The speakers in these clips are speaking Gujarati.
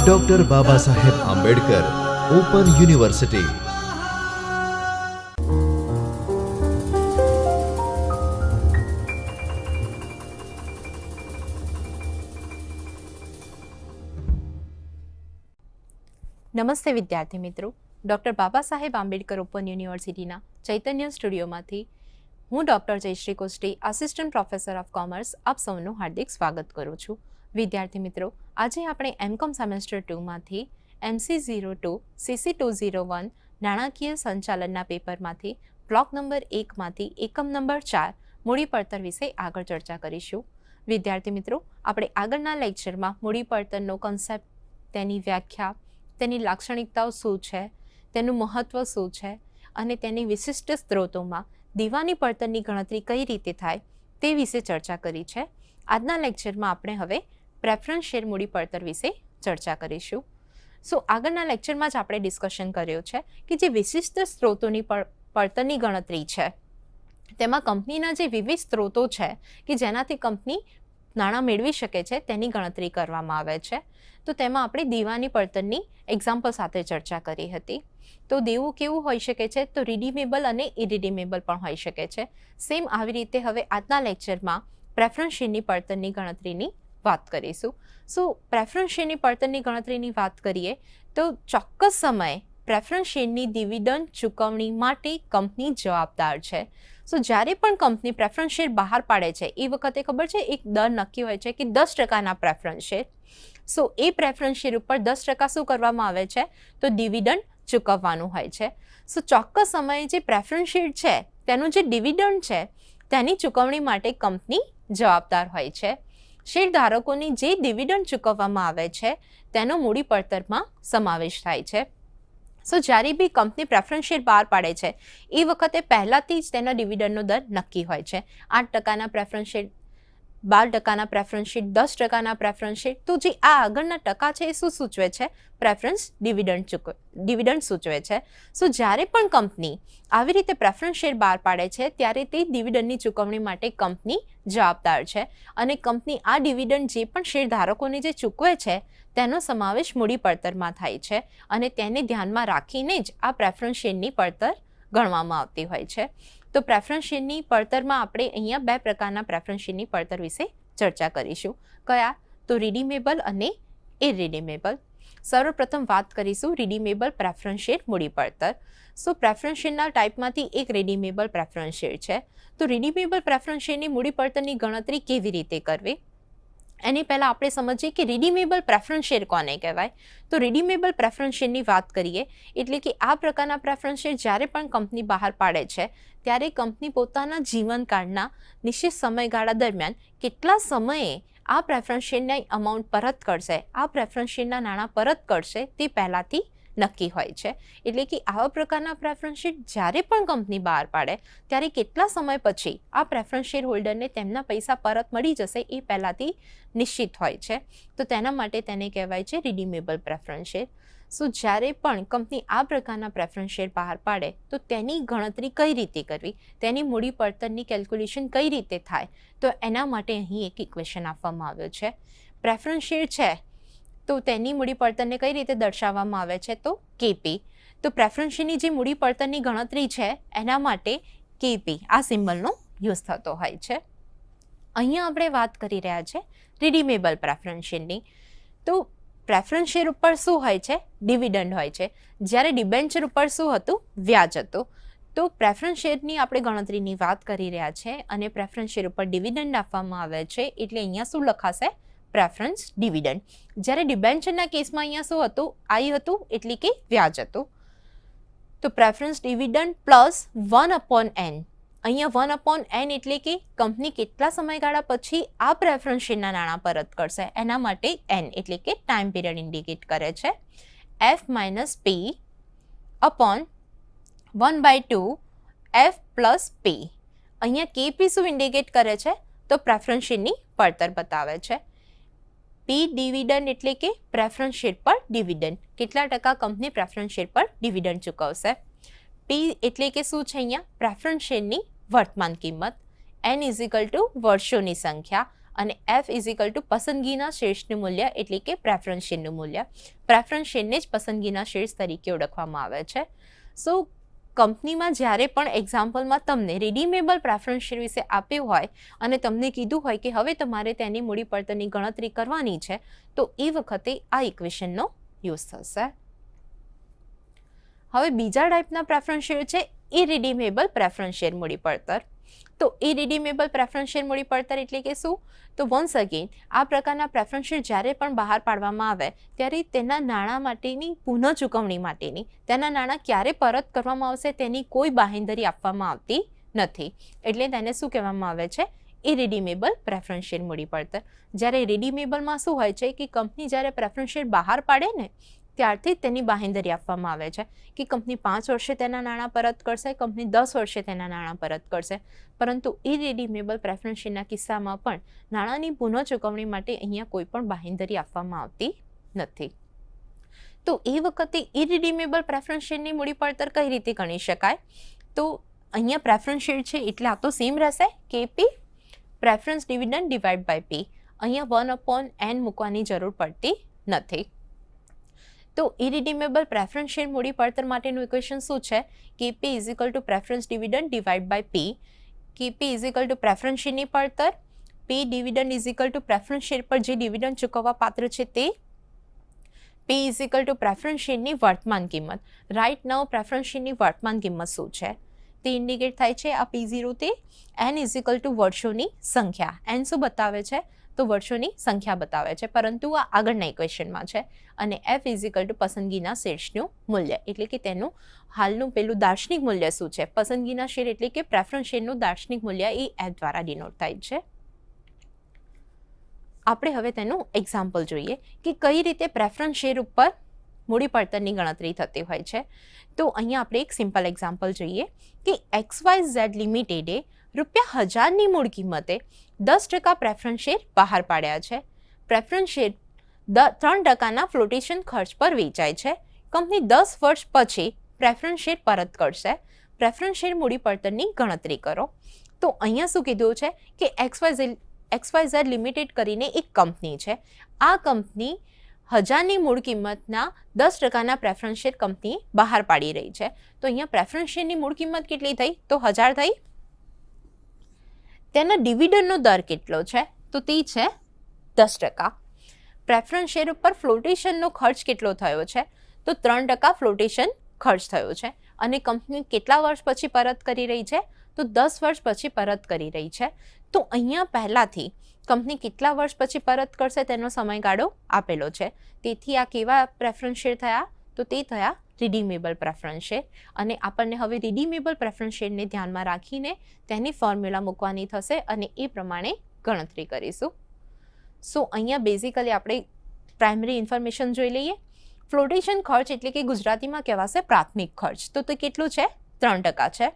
Doctor Baba Saheb Ambedkar open university. નમસ્તે વિદ્યાર્થી મિત્રો, ડૉક્ટર બાબા સાહેબ આંબેડકર ઓપન યુનિવર્સિટીના ચૈતન્ય સ્ટુડિયોમાંથી હું doctor Jayshree Koshti, assistant professor of commerce, આપ સૌનું હાર્દિક સ્વાગત કરું છું. વિદ્યાર્થી મિત્રો, આજે આપણે એમકોમ સેમેસ્ટર 2માંથી MC02 CC201 નાણાકીય સંચાલનના પેપરમાંથી બ્લોક નંબર 1માંથી એકમ નંબર 4 મૂડી પડતર વિશે આગળ ચર્ચા કરીશું. વિદ્યાર્થી મિત્રો, આપણે આગળના લેક્ચરમાં મૂડી પડતરનો કન્સેપ્ટ, તેની વ્યાખ્યા, તેની લાક્ષણિકતાઓ શું છે, તેનું મહત્ત્વ શું છે અને તેની વિશિષ્ટ સ્ત્રોતોમાં દીવાની પડતરની ગણતરી કઈ રીતે થાય તે વિશે ચર્ચા કરી છે. આજના લેક્ચરમાં આપણે હવે પ્રેફરન્સ શેર મૂડી પડતર વિશે ચર્ચા કરીશું. આગળના લેક્ચરમાં જ આપણે ડિસ્કશન કર્યો છે કે જે વિશિષ્ટ સ્ત્રોતોની પડતરની ગણતરી છે તેમાં કંપનીના જે વિવિધ સ્ત્રોતો છે કે જેનાથી કંપની નાણાં મેળવી શકે છે તેની ગણતરી કરવામાં આવે છે. તો તેમાં આપણે દીવાની પડતરની એક્ઝામ્પલ સાથે ચર્ચા કરી હતી. તો દેવું કેવું હોઈ શકે છે? તો રિડીમેબલ અને ઇરિડીમેબલ પણ હોઈ શકે છે. સેમ આવી રીતે હવે આજના લેક્ચરમાં પ્રેફરન્સ શેરની પડતરની ગણતરીની વાત કરીશું. પ્રેફરન્સ શેરની પડતરની ગણતરીની વાત કરીએ તો ચોક્કસ સમયે પ્રેફરન્સ શેરની ડિવિડન્ડ ચૂકવણી માટે કંપની જવાબદાર છે. જ્યારે પણ કંપની પ્રેફરન્સ શેર બહાર પાડે છે એ વખતે ખબર છે એક દર નક્કી હોય છે કે 10% પ્રેફરન્સ શેર. એ પ્રેફરન્સ શેર ઉપર 10% શું કરવામાં આવે છે? તો ડિવિડન્ડ ચૂકવવાનું હોય છે. ચોક્કસ સમયે જે પ્રેફરન્સ શેર છે તેનું જે ડિવિડન્ડ છે તેની ચૂકવણી માટે કંપની જવાબદાર હોય છે. શેરધારકોની જે ડિવિડન્ડ ચૂકવવામાં આવે છે તેનો મૂડી પડતરમાં સમાવેશ થાય છે. જ્યારે બી કંપની પ્રેફરન્સ શેર બહાર પાડે છે એ વખતે પહેલાંથી જ તેના ડિવિડન્ડનો દર નક્કી હોય છે. 8% preference share, 12% preference share, 10% preference share. તો જે આ આગળના ટકા છે એ શું સૂચવે છે? પ્રેફરન્સ ડિવિડન્ડ સૂચવે છે. જ્યારે પણ કંપની આવી રીતે પ્રેફરન્સ શેર બહાર પાડે છે ત્યારે તે ડિવિડન્ડની ચૂકવણી માટે કંપની જવાબદાર છે અને કંપની આ ડિવિડન્ડ જે પણ શેરધારકોને જે ચૂકવે છે તેનો સમાવેશ મૂડી પડતરમાં થાય છે અને તેને ધ્યાનમાં રાખીને જ આ પ્રેફરન્સ શેરની પડતર ગણવામાં આવતી હોય છે. તો પ્રેફરન્સ શેરની પડતરમાં આપણે અહીંયા 2 પ્રકારના પ્રેફરન્સ શેરની પડતર વિશે ચર્ચા કરીશું. કયા? તો રિડીમેબલ અને ઇરિડીમેબલ. સર્વપ્રથમ વાત કરીશું રિડીમેબલ પ્રેફરન્સ શેર મૂડી પડતર. પ્રેફરન્સ શેરના ટાઈપમાંથી એક રિડીમેબલ પ્રેફરન્સ શેર છે. તો રિડીમેબલ પ્રેફરન્સ શેરની મૂડી પડતરની ગણતરી કેવી રીતે કરવી એની પહેલાં આપણે સમજીએ કે રિડીમેબલ પ્રેફરન્સ શેર કોને કહેવાય. તો રિડીમેબલ પ્રેફરન્સ શેરની વાત કરીએ એટલે કે આ પ્રકારના પ્રેફરન્સ શેર જ્યારે પણ કંપની બહાર પાડે છે ત્યારે કંપની પોતાના જીવનકાળના નિશ્ચિત સમયગાળા દરમિયાન કેટલા સમયે આ પ્રેફરન્સ શેરના અમાઉન્ટ પરત કરશે, આ પ્રેફરન્સ શેરના નાણાં પરત કરશે તે પહેલાંથી નક્કી હોય છે. એટલે કે આવા પ્રકારના પ્રેફરન્સ શેર જ્યારે પણ કંપની બહાર પાડે ત્યારે કેટલા સમય પછી આ પ્રેફરન્સ શેર હોલ્ડરને તેમના પૈસા પરત મળી જશે એ પહેલાંથી નિશ્ચિત હોય છે. તો તેના માટે તેને કહેવાય છે રિડીમેબલ પ્રેફરન્સ શેર. જ્યારે પણ કંપની આ પ્રકારના પ્રેફરન્સ શેર બહાર પાડે તો તેની ગણતરી કઈ રીતે કરવી, તેની મૂડી પડતરની કેલ્ક્યુલેશન કઈ રીતે થાય, તો એના માટે અહીં એક ઇક્વેશન આપવામાં આવ્યો છે. પ્રેફરન્સ શેર છે તો તેની મૂડી પડતરને કઈ રીતે દર્શાવવામાં આવે છે? તો કેપી. તો પ્રેફરન્સ શેરની જે મૂડી પડતરની ગણતરી છે એના માટે કેપી આ સિમ્બલનો યુઝ થતો હોય છે. અહીંયા આપણે વાત કરી રહ્યા છે રિડીમેબલ પ્રેફરન્સ શેરની. તો પ્રેફરન્સ શેર ઉપર શું હોય છે? ડિવિડન્ડ હોય છે. જ્યારે ડિબેન્ચર ઉપર શું હતું? વ્યાજ હતું. તો પ્રેફરન્સ શેરની આપણે ગણતરીની વાત કરી રહ્યા છે અને પ્રેફરન્સ શેર ઉપર ડિવિડન્ડ આપવામાં આવે છે એટલે અહીંયા શું લખાશે? Preference dividend. જ્યારે ડિબેન્ચરના કેસમાં અહીંયા શું હતું? આઈ હતું એટલે કે વ્યાજ હતું. તો પ્રેફરન્સ ડિવિડન્ડ પ્લસ 1/n. અહીંયા 1/n એટલે કે કંપની કેટલા સમયગાળા પછી આ પ્રેફરન્સ શેરના નાણાં પરત કરશે એના માટે n એટલે કે ટાઈમ પીરિયડ ઇન્ડિકેટ કરે છે. f - p upon 1/2 f plus p. અહીંયા કેપી શું ઇન્ડિકેટ કરે છે? તો પ્રેફરન્સ શેરની પડતર બતાવે છે. પી ડિવિડન્ડ એટલે કે પ્રેફરન્સ શેર પર ડિવિડન્ડ, કેટલા ટકા કંપની પ્રેફરન્સ શેર પર ડિવિડન્ડ ચૂકવશે. પી એટલે કે શું છે? અહીંયા પ્રેફરન્સ શેરની વર્તમાન કિંમત. n = વર્ષોની સંખ્યા. અને એફ ઇઝ ઇક્વલ ટુ પસંદગીના શેર્સનું મૂલ્ય એટલે કે પ્રેફરન્સ શેરનું મૂલ્ય. પ્રેફરન્સ શેરને જ પસંદગીના શેર્સ તરીકે ઓળખવામાં આવે છે. સો કંપનીમાં જ્યારે પણ એક્ઝામ્પલમાં તમને રિડીમેબલ પ્રેફરન્સ શેર વિશે આપ્યું હોય અને તમને કીધું હોય કે હવે તમારે તેની મૂડી પડતરની ગણતરી કરવાની છે, તો એ વખતે આ ઇક્વેશનનો યુઝ થશે. હવે બીજા ટાઈપના પ્રેફરન્સ શેર છે ઇરિડીમેબલ પ્રેફરન્સ શેર મૂડી પડતર. તો ઇરિડીમેબલ પ્રેફરન્સ શેર મૂડી પડતર એટલે કે શું? તો વન્સ અગેન આ પ્રકારના પ્રેફરન્સ શેર જ્યારે પણ બહાર પાડવામાં આવે ત્યારે તેના નાણાં માટેની પુનઃ ચૂકવણી માટેની તેના નાણાં ક્યારે પરત કરવામાં આવશે તેની કોઈ બાહેંધરી આપવામાં આવતી નથી. એટલે તેને શું કહેવામાં આવે છે? ઇરિડીમેબલ પ્રેફરન્સ શેર મૂડી પડતર. જ્યારે રિડીમેબલમાં શું હોય છે કે કંપની જ્યારે પ્રેફરન્સ શેર બહાર પાડે ને ત્યારથી જ તેની બાહેંધરી આપવામાં આવે છે કે કંપની 5 વર્ષે તેના નાણાં પરત કરશે, કંપની 10 વર્ષે તેના નાણાં પરત કરશે. પરંતુ ઇરિડીમેબલ પ્રેફરન્સ શેરના કિસ્સામાં પણ નાણાંની પુનઃ ચૂકવણી માટે અહીંયા કોઈ પણ બાહેંધરી આપવામાં આવતી નથી. તો એ વખતે ઇરિડીમેબલ પ્રેફરન્સ શેરની મૂડી પડતર કઈ રીતે ગણી શકાય? તો અહીંયા પ્રેફરન્સ શેર છે એટલે આ તો સેમ રહેશે, KP preference dividend divide by P. અહીંયા 1/n મૂકવાની જરૂર પડતી નથી. તો ઇરિડીમેબલ પ્રેફરન્સ શેર મૂડી પડતર માટેનું ઇક્વેશન શું છે? KP is equal to preference dividend divide by P. KP is equal to preference શેરની પડતર, P dividend is equal to preference share પર જે ડિવિડન્ડ ચૂકવવા પાત્ર છે તે, P is equal to preference શેરની વર્તમાન કિંમત. રાઇટ નાઉ પ્રેફરન્સ શેરની વર્તમાન કિંમત શું છે તે ઇન્ડિકેટ થાય છે આ P0 તે. એન ઇઝ ઇક્વલ ટુ વર્ષોની સંખ્યા. એન શું બતાવે છે? તો વર્ષોની સંખ્યા બતાવે છે, પરંતુ આ આગળના ઇક્વેશનમાં છે. અને એફ ઇઝ ઇક્વલ ટુ પસંદગીના શેર્સનું મૂલ્ય એટલે કે તેનું હાલનું પેલું દાર્શનિક મૂલ્ય શું છે? પસંદગીના શેર એટલે કે પ્રેફરન્સ શેરનું દાર્શનિક મૂલ્ય એ એફ દ્વારા ડિનોટ થાય છે. આપણે હવે તેનું એક્ઝામ્પલ જોઈએ કે કઈ રીતે પ્રેફરન્સ શેર ઉપર મૂડી પડતરની ગણતરી થતી હોય છે. તો અહીંયા આપણે એક સિમ્પલ એક્ઝામ્પલ જોઈએ કે XYZ લિમિટેડે ₹1000ની મૂળ કિંમતે 10% પ્રેફરન્સ શેર બહાર પાડ્યા છે. પ્રેફરન્સ શેર 3%ના ફ્લોટેશન ખર્ચ પર વેચાય છે. કંપની 10 વર્ષ પછી પ્રેફરન્સ શેર પરત કરશે. પ્રેફરન્સ શેર મૂડી પડતરની ગણતરી કરો. તો અહીંયા શું કીધું છે કે XYZ લિમિટેડ કરીને એક કંપની છે. આ કંપની 1000ની મૂળ કિંમતના 10%ના પ્રેફરન્સ શેર કંપની બહાર પાડી રહી છે. તો અહીંયા પ્રેફરન્સ શેરની મૂળ કિંમત કેટલી થઈ? તો 1000 થઈ. તેના ડિવિડન્ડનો દર કેટલો છે? તો તે છે 10%. પ્રેફરન્સ શેર ઉપર ફ્લોટેશનનો ખર્ચ કેટલો થયો છે? તો 3% ફ્લોટેશન ખર્ચ થયો છે. અને કંપની કેટલા વર્ષ પછી પરત કરી રહી છે? તો 10 વર્ષ પછી પરત કરી રહી છે. તો અહીંયા પહેલાથી કંપની કેટલા વર્ષ પછી પરત કરશે તેનો સમયગાળો આપેલો છે. તેથી આ કેવા પ્રેફરન્સ શેર થયા? તો તે થયા રિડીમેબલ પ્રેફરન્સ શેર. અને આપણને હવે રિડીમેબલ પ્રેફરન્સ શેરને ધ્યાનમાં રાખીને તેની ફોર્મ્યુલા મૂકવાની થશે અને એ પ્રમાણે ગણતરી કરીશું. સો અહીંયા બેઝિકલી આપણે પ્રાઇમરી ઇન્ફોર્મેશન જોઈ લઈએ. ફ્લોટેશન ખર્ચ એટલે કે ગુજરાતીમાં કહેવાશે પ્રાથમિક ખર્ચ. તો તે કેટલું છે? 3% છે.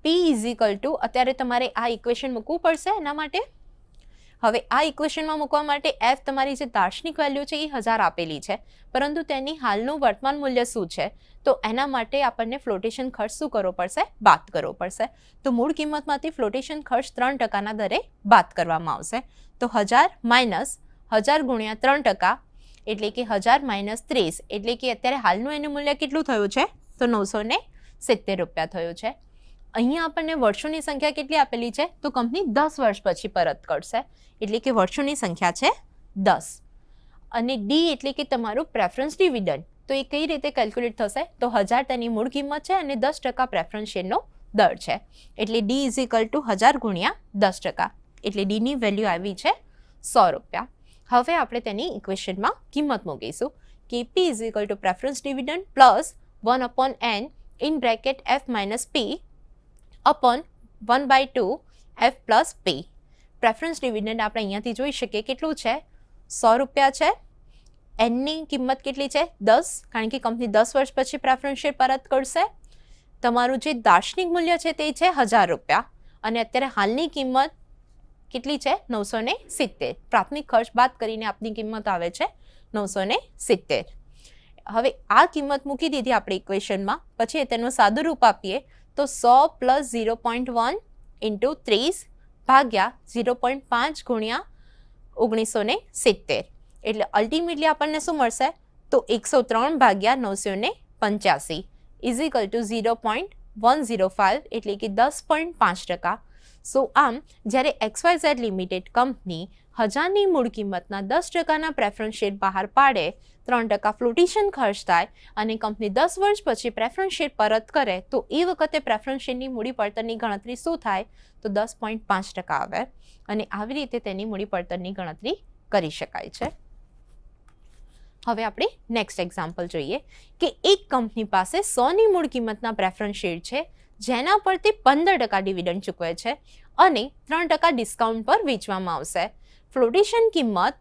P ઇઝ ઇક્વલ ટુ અત્યારે તમારે આ ઇક્વેશન મૂકવું પડશે એના માટે. હવે આ ઇક્વેશનમાં મૂકવા માટે એફ તમારી જે દાર્શનિક વેલ્યુ છે એ 1000 આપેલી છે, પરંતુ તેની હાલનું વર્તમાન મૂલ્ય શું છે? તો એના માટે આપણને ફ્લોટેશન ખર્ચ શું કરવો પડશે? બાદ કરવો પડશે. તો મૂળ કિંમતમાંથી ફ્લોટેશન ખર્ચ 3%ના દરે બાદ કરવામાં આવશે. તો 1000 માઇનસ 1000 ગુણ્યા 3% એટલે કે 1000 માઇનસ 30 એટલે કે અત્યારે હાલનું એનું મૂલ્ય કેટલું થયું છે? તો 970 રૂપિયા થયું છે. અહીંયા આપણને વર્ષોની સંખ્યા કેટલી આપેલી છે? તો કંપની 10 વર્ષ પછી પરત કરશે એટલે કે વર્ષોની સંખ્યા છે 10. અને ડી એટલે કે તમારું પ્રેફરન્સ ડિવિડન્ડ. તો એ કઈ રીતે કેલ્ક્યુલેટ થશે? તો 1000 તેની મૂળ કિંમત છે અને 10% પ્રેફરન્સ શેરનો દર છે. એટલે ડી ઇઝ ઇક્વલ ટુ 1000 ગુણ્યા 10%. એટલે ડીની વેલ્યુ આવી છે 100 રૂપિયા. હવે આપણે તેની ઇક્વેશનમાં કિંમત મૂકીશું. KP is equal to preference dividend plus 1/n in bracket F minus P upon 1/2 F plus P. Preference dividend આપણે અહીંયાથી જોઈ શકીએ કેટલું છે? 100 રૂપિયા છે. એનની કિંમત કેટલી છે? 10, કારણ કે કંપની 10 વર્ષ પછી પ્રેફરન્સ શેર પરત કરશે. તમારું જે દાર્શનિક મૂલ્ય છે તે છે 1000 રૂપિયા અને અત્યારે હાલની કિંમત કેટલી છે? 970. પ્રાથમિક ખર્ચ બાદ કરીને આપની કિંમત આવે છે 970. હવે આ કિંમત મૂકી દીધી આપણે ઇક્વેશનમાં. પછી તેનું સાદું રૂપ આપીએ તો 100 પ્લસ 0.1 ઇન્ટુ 30 ભાગ્યા 0.5 ગુણ્યા 1970, એટલે અલ્ટિમેટલી આપણને શું મળશે? તો 103 ભાગ્યા 985 ઇઝ ઇક્વલ ટુ 0.105, એટલે કે 10.5%. સો આમ જ્યારે XYZ લિમિટેડ કંપની 1000ની મૂળ કિંમતના 10%ના પ્રેફરન્સ શેર બહાર પાડે, 3% ફ્લોટેશન ખર્ચ થાય અને કંપની 10 વર્ષ પછી પ્રેફરન્સ શેર પરત કરે, તો એ વખતે પ્રેફરન્સ શેરની મૂડી પડતરની ગણતરી શું થાય? તો 10.5% આવે અને આવી રીતે તેની મૂડી પડતરની ગણતરી કરી શકાય છે. હવે આપણે નેક્સ્ટ એક્ઝામ્પલ જોઈએ કે એક કંપની પાસે 100ની મૂળ કિંમતના પ્રેફરન્સ શેર છે, જેના પર તે 15% ડિવિડન્ડ ચૂકવે છે અને 3% ડિસ્કાઉન્ટ પર વેચવામાં આવશે. ફ્લોટેશન કિંમત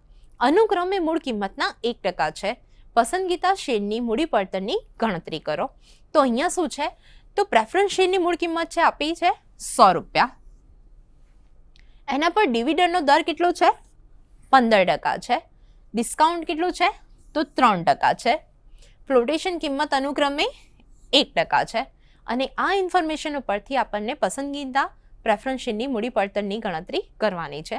અનુક્રમે મૂળ કિંમતના 1% છે. પસંદગીતા શેરની મૂડી પડતરની ગણતરી કરો. તો અહીંયા શું છે? તો પ્રેફરન્સ શેરની મૂળ કિંમત છે આપી છે 100 રૂપિયા. એના પર ડિવિડન્ડનો દર કેટલો છે? 15% છે. ડિસ્કાઉન્ટ કેટલું છે? તો 3% છે. ફ્લોટેશન કિંમત અનુક્રમે 1% છે. અને આ ઇન્ફોર્મેશન ઉપરથી આપણને પસંદગીતા પ્રેફરન્સ શેરની મૂડી પડતરની ગણતરી કરવાની છે.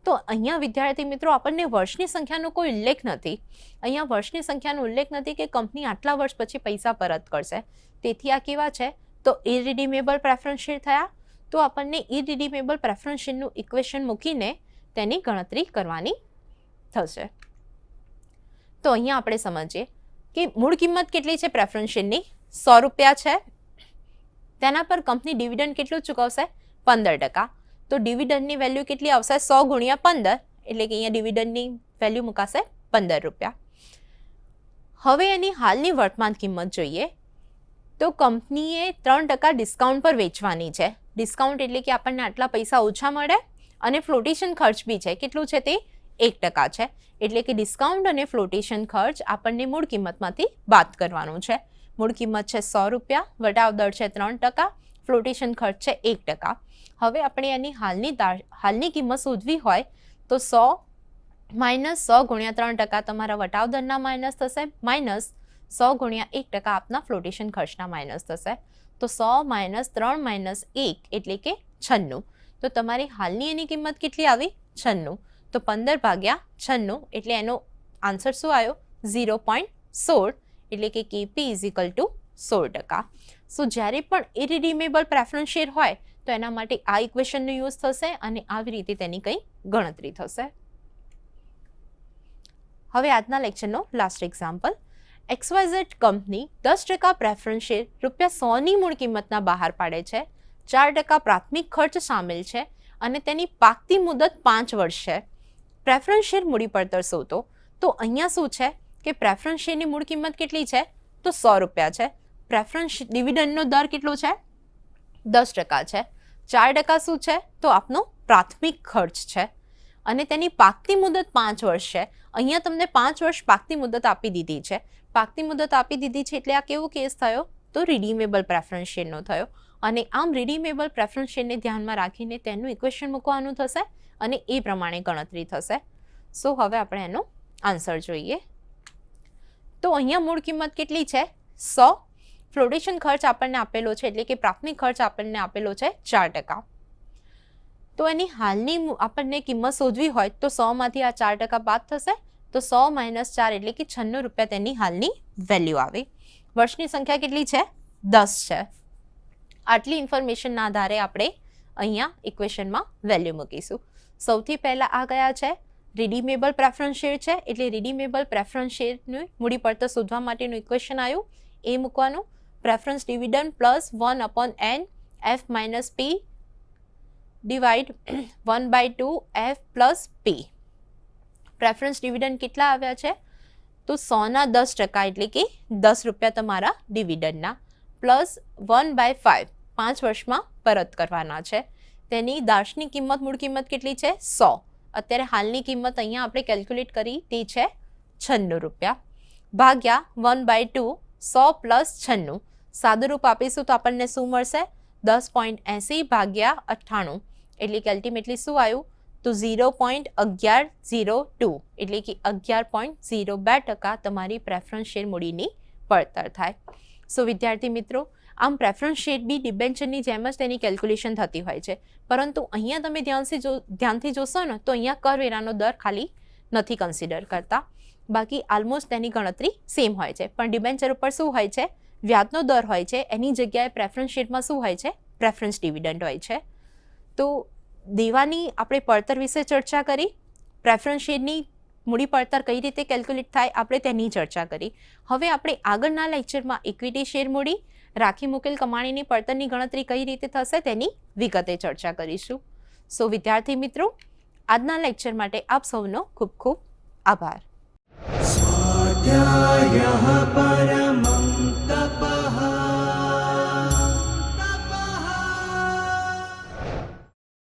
તો અહીંયા વિદ્યાર્થી મિત્રો આપણને વર્ષની સંખ્યાનો કોઈ ઉલ્લેખ નથી. અહીંયા વર્ષની સંખ્યાનો ઉલ્લેખ નથી કે કંપની આટલા વર્ષ પછી પૈસા પરત કરશે. તેથી આ કેવા છે? તો ઇરરિડીમેબલ પ્રેફરન્સ શેર થયા. તો આપણને ઇરરિડીમેબલ પ્રેફરન્સ શેરનું ઇક્વેશન મૂકીને તેની ગણતરી કરવાની થશે. તો અહીંયા આપણે સમજીએ કે મૂળ કિંમત કેટલી છે પ્રેફરન્સ શેરની? 100 રૂપિયા છે. તેના પર કંપની ડિવિડન્ડ કેટલું ચૂકવશે? 15%. તો ડિવિડન્ડની વેલ્યુ કેટલી આવશે? 100 ગુણ્યા 15, એટલે કે અહીંયા ડિવિડન્ડની વેલ્યુ મુકાશે 15 રૂપિયા. હવે એની હાલની વર્તમાન કિંમત જોઈએ તો કંપનીએ 3% ડિસ્કાઉન્ટ પર વેચવાની છે. ડિસ્કાઉન્ટ એટલે કે આપણને આટલા પૈસા ઓછા મળે અને ફ્લોટેશન ખર્ચ બી છે. કેટલું છે? તે 1% છે. એટલે કે ડિસ્કાઉન્ટ અને ફ્લોટેશન ખર્ચ આપણને મૂળ કિંમતમાંથી બાદ કરવાનું છે. મૂળ કિંમત છે 100 રૂપિયા, વટાવ દર છે 3%, ફ્લોટેશન ખર્ચ છે 1%. હવે આપણે એની હાલની કિંમત શોધવી હોય તો 100 માઇનસ 100 ગુણ્યા 3% તમારા વટાવ દરના માઇનસ થશે, માઇનસ 100 ગુણ્યા 1% આપના ફ્લોટેશન ખર્ચના માઇનસ થશે. તો 100 માઇનસ 3 માઇનસ 1 એટલે કે 96. તો તમારી હાલની એની કિંમત કેટલી આવી? 96. તો 15 ભાગ્યા 96 એટલે એનો આન્સર શું આવ્યો? 0.16, એટલે કે KP ઇઝ ઇક્વલ ટુ 16%. સો જ્યારે પણ ઇરરિડીમેબલ પ્રેફરન્સ શેર હોય તો એના માટે આ ઇક્વેશનનો યુઝ થશે અને આવી રીતે તેની કંઈ ગણતરી થશે. હવે આજના લેક્ચરનો last example. XYZ company 10% preference share ₹100ની મૂળ કિંમતના બહાર પાડે છે. 4% પ્રાથમિક ખર્ચ સામેલ છે અને તેની પાકતી મુદત 5 વર્ષ છે. પ્રેફરન્સ શેર મૂડી પડતર શોધો. તો અહીંયા શું છે કે પ્રેફરન્સ શેરની મૂળ કિંમત કેટલી છે? તો 100 રૂપિયા છે. પ્રેફરન્સ ડિવિડન્ડનો દર કેટલો છે? 10% છે. 4% શું છે? તો આપનો પ્રાથમિક ખર્ચ છે અને તેની પાકતી મુદત 5 વર્ષ છે. અહીંયા તમને 5 વર્ષ પાકતી મુદત આપી દીધી છે. પાકતી મુદત આપી દીધી છે એટલે આ કેવો કેસ થયો? તો રિડીમેબલ પ્રેફરન્સ શેરનો થયો. અને આમ રિડીમેબલ પ્રેફરન્સ શેરને ધ્યાનમાં રાખીને તેનું ઇક્વેશન મૂકવાનું થશે અને એ પ્રમાણે ગણતરી થશે. સો હવે આપણે એનો આન્સર જોઈએ. તો અહીંયા મૂળ કિંમત કેટલી છે? 100. ફ્લોટેશન ખર્ચ આપણને આપેલો છે, એટલે કે પ્રાથમિક ખર્ચ આપણને આપેલો છે 4%. તો એની હાલની આપણને કિંમત શોધવી હોય તો 100માંથી આ 4% બાદ થશે. તો 100 માઇનસ 4 એટલે કે 96 રૂપિયા તેની હાલની વેલ્યુ આવી. વર્ષની સંખ્યા કેટલી છે? 10 છે. આટલી ઇન્ફોર્મેશનના આધારે આપણે અહીંયા ઇક્વેશનમાં વેલ્યુ મૂકીશું. સૌથી પહેલાં આ કયા છે? રિડીમેબલ પ્રેફરન્સ શેર છે, એટલે રિડીમેબલ પ્રેફરન્સ શેરનું મૂડી પડતર શોધવા માટેનું ઇક્વેશન આવ્યું એ મૂકવાનું. Preference dividend plus 1/n f minus p divide 1/2 f plus p. Preference dividend કેટલા આવ્યા છે? તો 100ના 10%, એટલે કે 10 રૂપિયા તમારા ડિવિડન્ડના, પ્લસ 1/5 5 વર્ષમાં પરત કરવાના છે. તેની દાર્શનિક કિંમત મૂળ કિંમત કેટલી છે? 100. અત્યારે હાલની કિંમત અહીંયા આપણે કેલ્ક્યુલેટ કરી તે છે 96 રૂપિયા, ભાગ્યા 1/2 100 પ્લસ 96. સાદું રૂપ આપીશું તો આપણને શું મળશે? 10.80 ભાગ્યા 98, એટલે કે અલ્ટિમેટલી શું આવ્યું? તો 0.1102, એટલે કે 11.02% તમારી પ્રેફરન્સ શેર મૂડીની પડતર થાય. સો વિદ્યાર્થી મિત્રો, આમ પ્રેફરન્સ શેર બી ડિબેન્ચરની જેમ જ તેની કેલ્ક્યુલેશન થતી હોય છે, પરંતુ અહીંયા તમે ધ્યાનથી જોશો ને તો અહીંયા કરવેરાનો દર ખાલી નથી કન્સિડર કરતા, બાકી ઓલમોસ્ટ તેની ગણતરી સેમ હોય છે. પણ ડિબેન્ચર ઉપર શું હોય છે, વ્યાજનો દર હોય છે, એની જગ્યાએ પ્રેફરન્સ શેરમાં શું હોય છે, પ્રેફરન્સ ડિવિડન્ડ હોય છે. તો દેવાની આપણે પડતર વિશે ચર્ચા કરી, પ્રેફરન્સ શેરની મૂડી પડતર કઈ રીતે કેલ્ક્યુલેટ થાય આપણે તેની ચર્ચા કરી. હવે આપણે આગળના લેક્ચરમાં ઇક્વિટી શેર મૂડી, રાખી મૂકેલ કમાણીની પડતરની ગણતરી કઈ રીતે થશે તેની વિગતે ચર્ચા કરીશું. સો વિદ્યાર્થી મિત્રો, આજના લેક્ચર માટે આપ સૌનો ખૂબ ખૂબ આભાર. स्वाध्यायः परमः